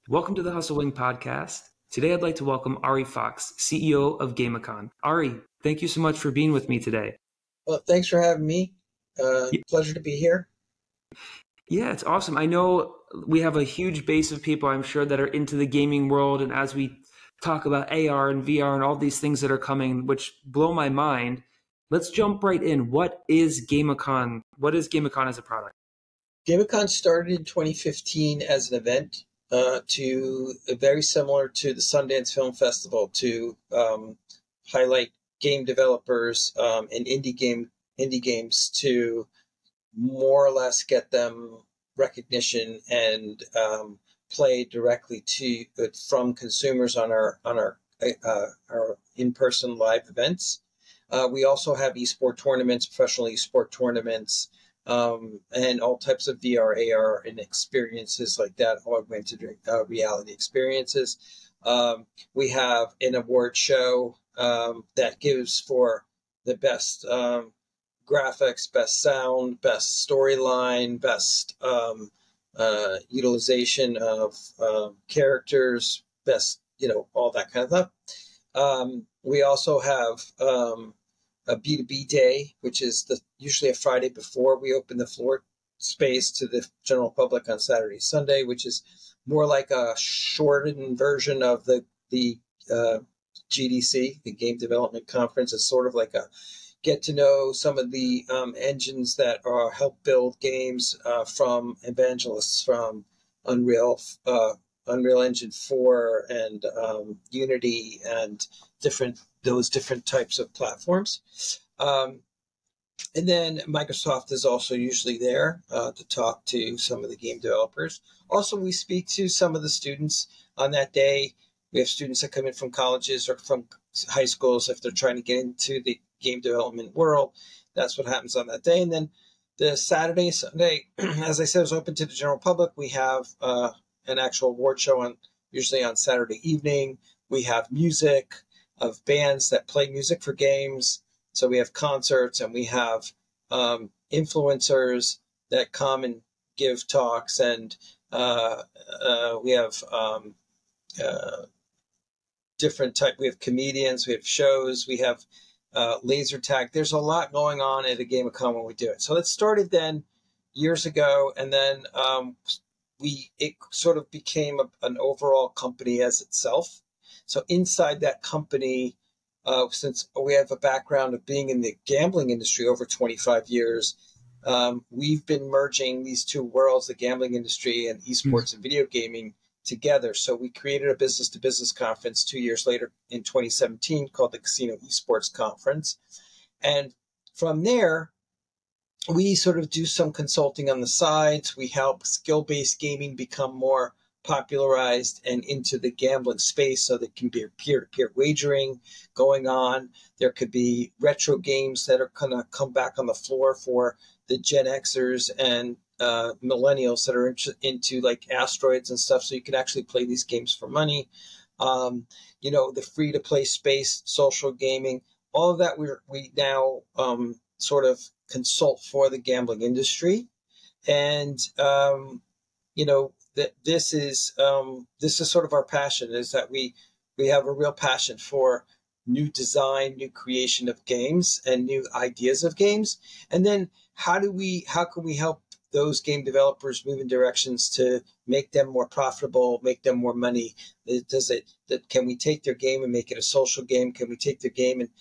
Welcome to the Hustle Wing podcast. Today I'd like to welcome Ari Fox, CEO of Gameacon. Ari, thank you so much for being with me today. Well, thanks for having me. Pleasure to be here. Yeah, it's awesome. I know we have a huge base of people, I'm sure, that are into the gaming world. And as we talk about AR and VR and all these things that are coming, which blow my mind, let's jump right in. What is Gameacon? What is Gameacon as a product? Gameacon started in 2015 as an event very similar to the Sundance Film Festival to highlight game developers and indie games to more or less get them recognition and play directly from consumers on our in-person live events. We also have esport tournaments, professional esport tournaments, and all types of VR, AR, and experiences like that, augmented reality experiences. We have an award show that gives for the best graphics, best sound, best storyline, best utilization of characters, best, all that kind of stuff. We also have a B2B day, which is usually a Friday before we open the floor space to the general public on Saturday, Sunday, which is more like a shortened version of the GDC, the Game Development Conference. It's sort of like a get to know some of the engines that help build games from evangelists from Unreal Engine 4 and Unity and those different types of platforms. And then Microsoft is also usually there to talk to some of the game developers. Also, we speak to some of the students on that day. We have students that come in from colleges or from high schools if they're trying to get into the game development world. That's what happens on that day. And then the Saturday, Sunday, as I said, is open to the general public. We have an actual award show usually on Saturday evening. We have music of bands that play music for games. So we have concerts and we have influencers that come and give talks, and we have different type. We have comedians, we have shows, we have laser tag. There's a lot going on at a Gameacon when we do it. So it started then years ago, and then it sort of became an overall company as itself. So inside that company, since we have a background of being in the gambling industry over 25 years, we've been merging these two worlds, the gambling industry and esports and video gaming, together. So we created a business-to-business conference 2 years later in 2017 called the Casino Esports Conference. And from there, we sort of do some consulting on the sides. We help skill-based gaming become more popularized and into the gambling space, so there can be peer-to-peer wagering going on. There could be retro games that are going to come back on the floor for the Gen Xers and millennials that are into like asteroids and stuff, so you can actually play these games for money. The free-to-play space, social gaming, all of that we now sort of consult for the gambling industry. And that this is sort of our passion, is that we have a real passion for new design, new creation of games and new ideas of games. And then how can we help those game developers move in directions to make them more profitable, make them more money? Can we take their game and make it a social game? Can we take their game and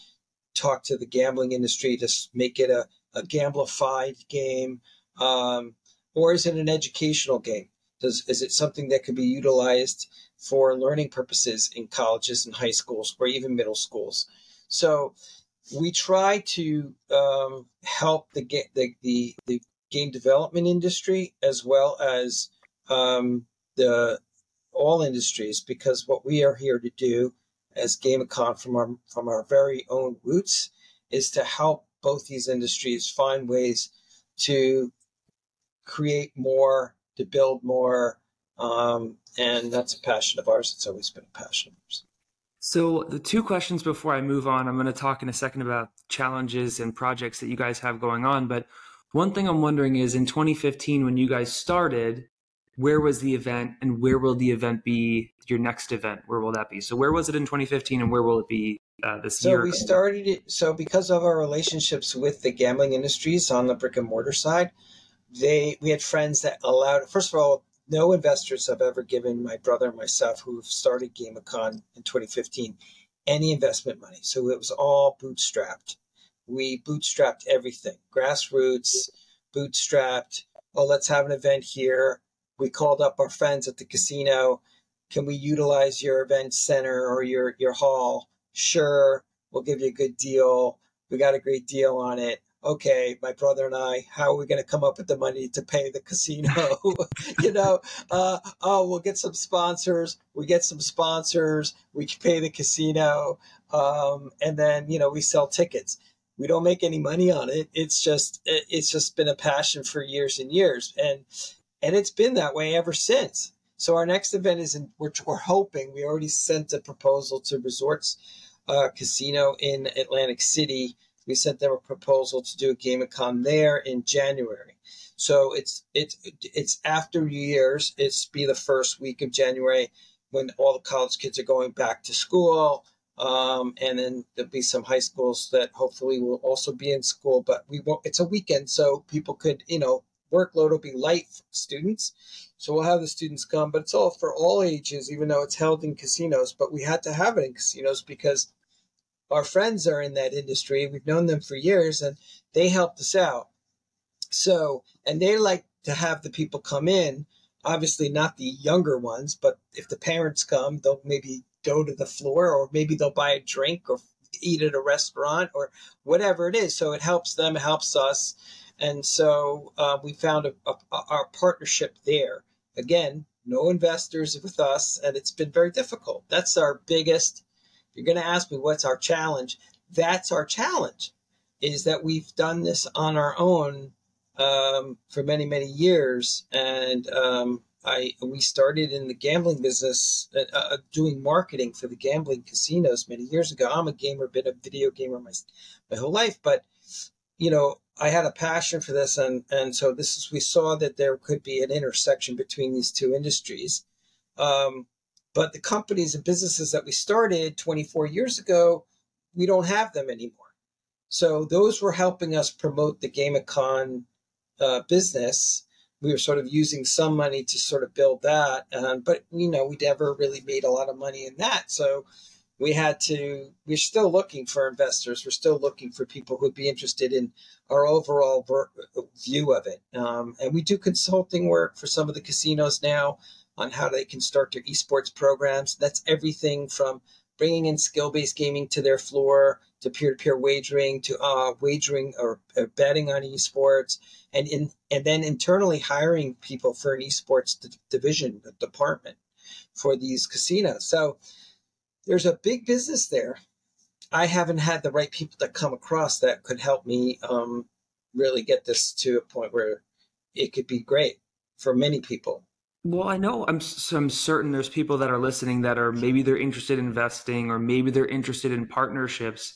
talk to the gambling industry to make it a gamified game? Or is it an educational game? Is it something that could be utilized for learning purposes in colleges and high schools or even middle schools? So we try to help the game development industry as well as all industries, because what we are here to do as Gameacon from our very own roots is to help both these industries find ways to create more, to build more, and that's a passion of ours. It's always been a passion of ours. So the two questions before I move on, I'm going to talk in a second about challenges and projects that you guys have going on. But one thing I'm wondering is, in 2015, when you guys started, where was the event, and where will the event be? Your next event, where will that be? So where was it in 2015, and where will it be this So year? we started it. So because of our relationships with the gambling industries on the brick and mortar side, we had friends that allowed. First of all, no investors have ever given my brother and myself, who started Gameacon in 2015, any investment money. So it was all bootstrapped. We bootstrapped everything, grassroots, bootstrapped. Oh, let's have an event here. We called up our friends at the casino. Can we utilize your event center or your hall? Sure, we'll give you a good deal. We got a great deal on it. Okay, my brother and I, how are we going to come up with the money to pay the casino? Oh, we'll get some sponsors. We get some sponsors. We can pay the casino. And then, we sell tickets. We don't make any money on it. It's just been a passion for years and years. And it's been that way ever since. So our next event is we're hoping, we already sent a proposal to Resorts Casino in Atlantic City. We sent them a proposal to do a Gameacon there in January. So it's after New Year's. It's be the first week of January when all the college kids are going back to school. And then there'll be some high schools that hopefully will also be in school, but it's a weekend, so people could, workload will be light for students. So we'll have the students come, but it's all for all ages, even though it's held in casinos. But we had to have it in casinos because our friends are in that industry. We've known them for years, and they helped us out. So, and they like to have the people come in, obviously not the younger ones, but if the parents come, they'll maybe go to the floor, or maybe they'll buy a drink or eat at a restaurant or whatever it is. So it helps them, it helps us. And so we found our partnership there. Again, no investors with us, and it's been very difficult. That's our biggest. You're going to ask me, what's our challenge? That's our challenge, is that we've done this on our own for many, many years. And we started in the gambling business, doing marketing for the gambling casinos many years ago. I'm a gamer, been a video gamer my whole life, but I had a passion for this, and so we saw that there could be an intersection between these two industries. But the companies and businesses that we started 24 years ago, we don't have them anymore. So those were helping us promote the Gameacon business. We were sort of using some money to sort of build that, but we never really made a lot of money in that. So we're still looking for investors. We're still looking for people who'd be interested in our overall view of it. And we do consulting work for some of the casinos now on how they can start their esports programs. That's everything from bringing in skill-based gaming to their floor, to peer-to-peer wagering, to wagering or betting on esports, and then internally hiring people for an esports division, a department for these casinos. So there's a big business there. I haven't had the right people that come across that could help me really get this to a point where it could be great for many people. Well, I know I'm certain there's people that are listening that are maybe they're interested in investing, or maybe they're interested in partnerships.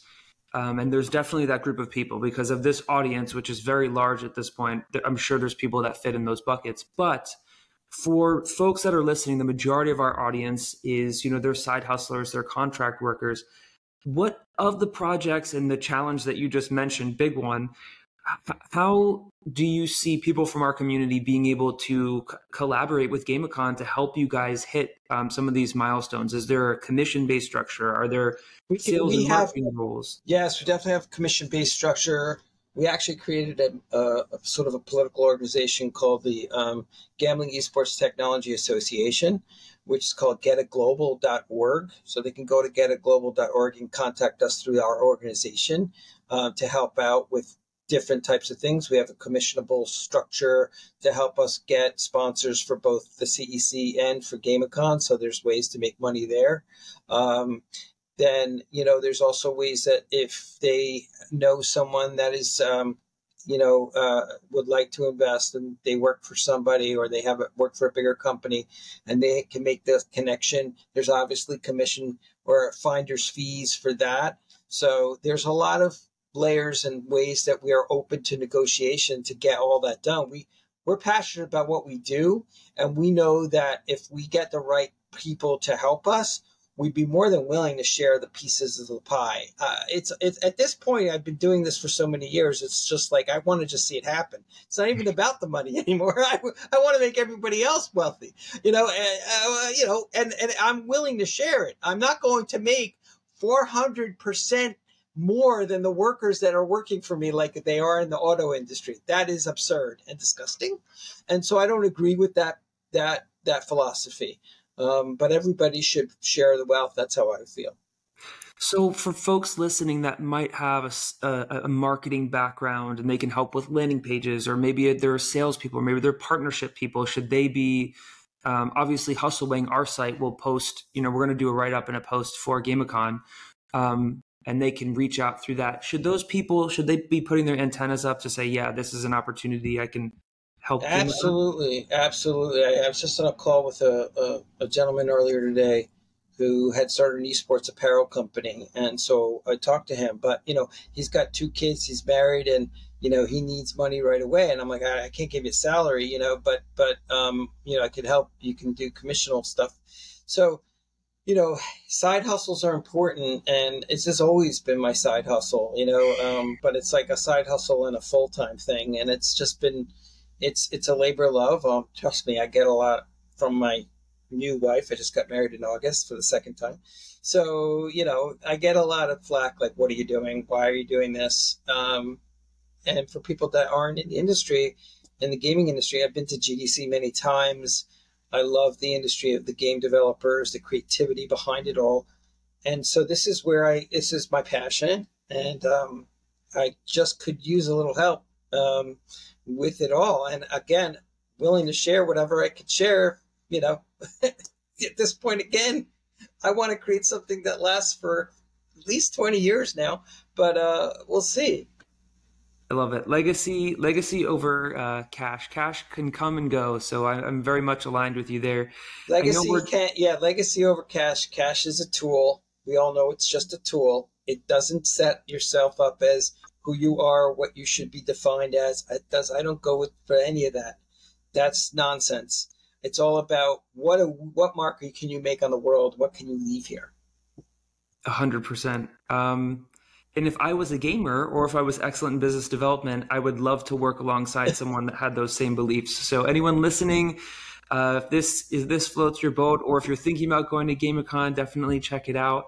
And there's definitely that group of people because of this audience, which is very large at this point. I'm sure there's people that fit in those buckets. But for folks that are listening, the majority of our audience is, they're side hustlers, they're contract workers. What of the projects and the challenge that you just mentioned, big one, how do you see people from our community being able to collaborate with Gameacon to help you guys hit some of these milestones? Is there a commission-based structure? Are there sales and marketing rules? Yes, we definitely have a commission-based structure. We actually created a sort of a political organization called the Gambling Esports Technology Association, which is called getaglobal.org. So they can go to getaglobal.org and contact us through our organization to help out with different types of things. We have a commissionable structure to help us get sponsors for both the CEC and for Gameacon. So there's ways to make money there. Then, there's also ways that if they know someone that is, would like to invest and they work for somebody, or they have worked for a bigger company and they can make the connection, there's obviously commission or finder's fees for that. So there's a lot of layers and ways that we are open to negotiation to get all that done. we're passionate about what we do, and we know that if we get the right people to help us, we'd be more than willing to share the pieces of the pie. It's at this point, I've been doing this for so many years. It's just like, I want to just see it happen. It's not even about the money anymore. I want to make everybody else wealthy, and I'm willing to share it. I'm not going to make 400% more than the workers that are working for me like they are in the auto industry. That is absurd and disgusting. And so I don't agree with that philosophy. But everybody should share the wealth. That's how I feel. So for folks listening that might have a marketing background and they can help with landing pages, or maybe they're salespeople, or maybe they're partnership people, should they be obviously Hustlewing, our site will post, we're going to do a write-up and a post for Gameacon, and they can reach out through that. Should they be putting their antennas up to say, yeah, this is an opportunity I can help? Absolutely. Absolutely. I was just on a call with a gentleman earlier today who had started an esports apparel company. And so I talked to him, but, he's got 2 kids, he's married, and, he needs money right away. And I'm like, I can't give you a salary, but I could help. You can do commissional stuff. So, side hustles are important, and it's just always been my side hustle, but it's like a side hustle and a full-time thing. And it's just been, it's a labor of love. Trust me, I get a lot from my new wife. I just got married in August for the second time. So, I get a lot of flack, like, what are you doing? Why are you doing this? And for people that aren't in the industry, in the gaming industry, I've been to GDC many times. I love the industry of the game developers, the creativity behind it all. And so this is my passion. And I just could use a little help with it all. And again, willing to share whatever I could share, at this point, again, I want to create something that lasts for at least 20 years now, but we'll see. I love it. Legacy over cash. Cash can come and go. So I'm very much aligned with you there. Legacy over cash. Cash is a tool. We all know it's just a tool. It doesn't set yourself up as who you are, what you should be defined as. I don't go for any of that. That's nonsense. It's all about what mark can you make on the world? What can you leave here? 100%. And if I was a gamer, or if I was excellent in business development, I would love to work alongside someone that had those same beliefs. So anyone listening, if this floats your boat, or if you're thinking about going to Gameacon, definitely check it out.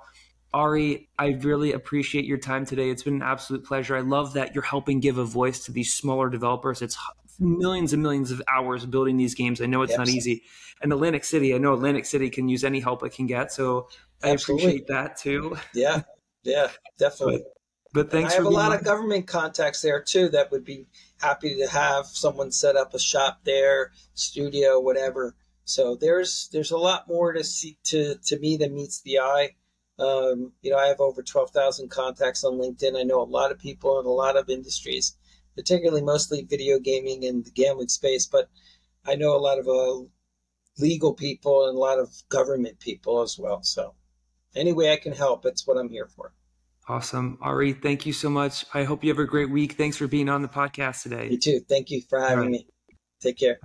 Ari, I really appreciate your time today. It's been an absolute pleasure. I love that you're helping give a voice to these smaller developers. It's millions and millions of hours building these games. I know it's not easy. And Atlantic City can use any help it can get. So I appreciate that too. Yeah, definitely. But thanks. I have a lot of government contacts there too that would be happy to have someone set up a shop there, studio, whatever. So there's a lot more to see to me than meets the eye. I have over 12,000 contacts on LinkedIn. I know a lot of people in a lot of industries, particularly mostly video gaming and the gambling space, but I know a lot of legal people and a lot of government people as well. So any way I can help, it's what I'm here for. Awesome. Ari, thank you so much. I hope you have a great week. Thanks for being on the podcast today. You too. Thank you for having me. Take care.